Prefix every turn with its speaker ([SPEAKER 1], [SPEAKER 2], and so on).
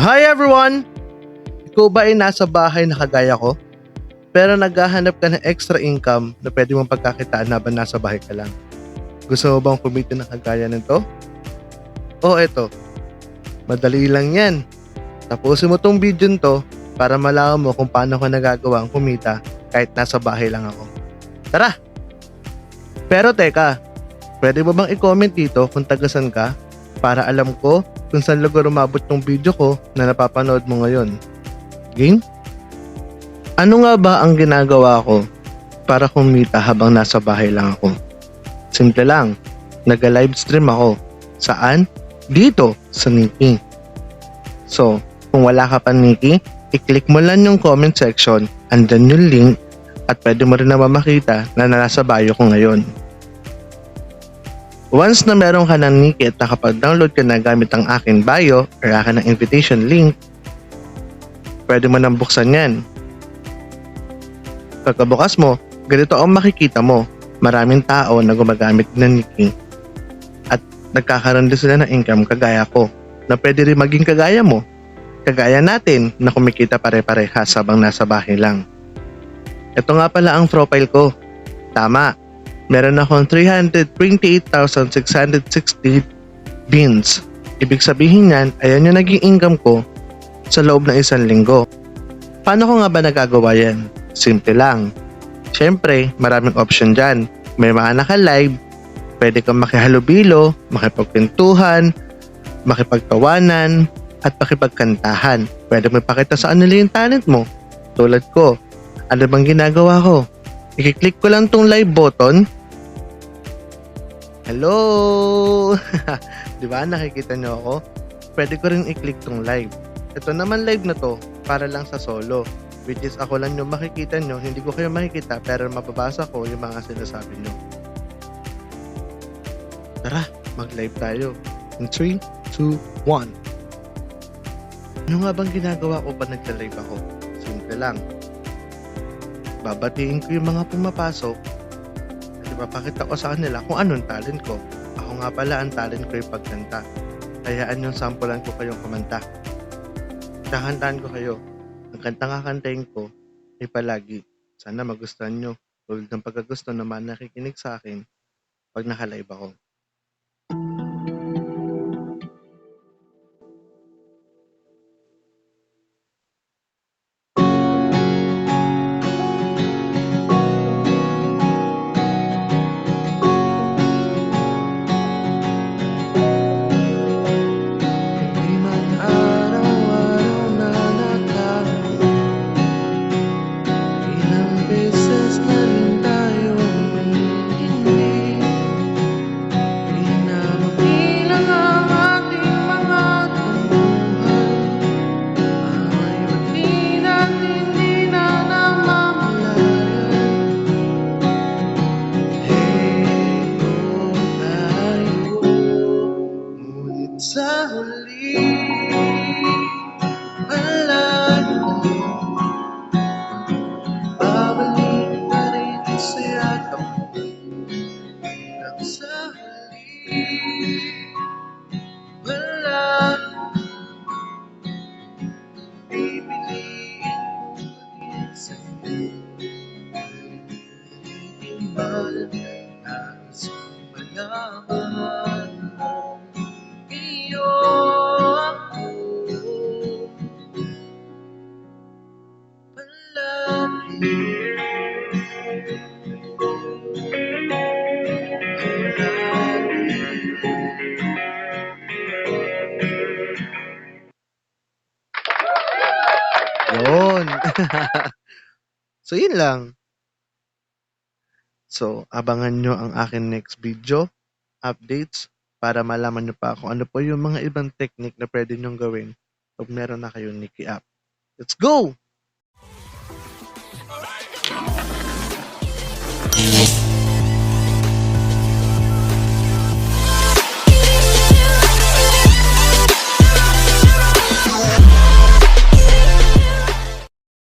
[SPEAKER 1] Hi everyone! Ikaw ba ay nasa bahay na kagaya ko? Pero naghahanap ka ng extra income na pwede mong pagkakitaan habang nasa bahay ka lang? Gusto mo bang kumita ng kagaya nito? O eto, madali lang yan. Tapusin mo tong video nito para malaman mo kung paano ko nagagawa ang kumita kahit nasa bahay lang ako. Tara! Pero teka, pwede mo bang i-comment dito kung tagasan ka para alam ko kung saan lugar umabot tong video ko na napapanood mo ngayon? Game? Ano nga ba ang ginagawa ko para kumita habang nasa bahay lang ako? Simple lang, nag-livestream ako. Saan? Dito, sa Nikki. So, kung wala ka pa Nikki, i-click mo lang yung comment section, andyan yung link, at pwede mo rin naman makita na nasa bio ko ngayon. Once na meron ka ng Nikki at nakapag-download ka na gamit ang aking bio or akin ng invitation link, pwede mo nang buksan yan. Pagkabukas mo, ganito ang makikita mo. Maraming tao na gumagamit ng Nikki at nagkakaroon din sila ng income kagaya ko na pwede rin maging kagaya mo. Kagaya natin na kumikita pare-parehas habang nasa bahay lang. Ito nga pala ang profile ko. Tama, meron akong 328,660 beans. Ibig sabihin yan, ayan yung naging income ko sa loob ng isang linggo. Paano ko nga ba nagagawa yan? Simple lang. Siyempre, maraming option dyan. May mga naka-live, pwede kang makihalubilo, makipagpintuhan, makipagtawanan, at makipagkantahan. Pwede mo ipakita sa nila yung talent mo. Tulad ko, ano bang ginagawa ko? I-click ko lang tong live button. Hello! Diba, nakikita nyo ako? Pwede ko rin i-click tong live. Ito naman live na to, para lang sa solo. Which is ako lang yung makikita nyo, hindi ko kayo makikita pero mababasa ko yung mga sinasabi nyo. Tara, mag-live tayo. In 3, 2, 1. Ano nga bang ginagawa ko pa nagla-live ako? Simple lang. Babatiin ko yung mga pumapasok at ipapakita ko sa kanila kung anong talent ko. Ako nga pala ang talent ko yung pagkanta. Hayaan yung sampulan ko kayong kumanta. Kakantahan ko kayo. Ang kantang kakantahin ko ay palagi. Sana magustuhan nyo. Tulad ng pagkagusto naman nakikinig sa akin pag naka-live ako. Hindi man araw-araw na natalo, ilang beses na rin tayo hindi. Di na mabilang ang ating mga tampuhan. Away di natin di na namamalayan. Heto tayo, ngunit sa huli malayo. Babalik pa rin sa yakap mo hanggang sa huli. Wala pipiliin ko din sa'yo. Iba nais kong malaman mo iyo ako palagi. Yun. So, yun lang. So, abangan nyo ang akin next video, updates, para malaman nyo pa kung ano po yung mga ibang technique na pwede nyong gawin pag meron na kayong Nikki app. Let's go!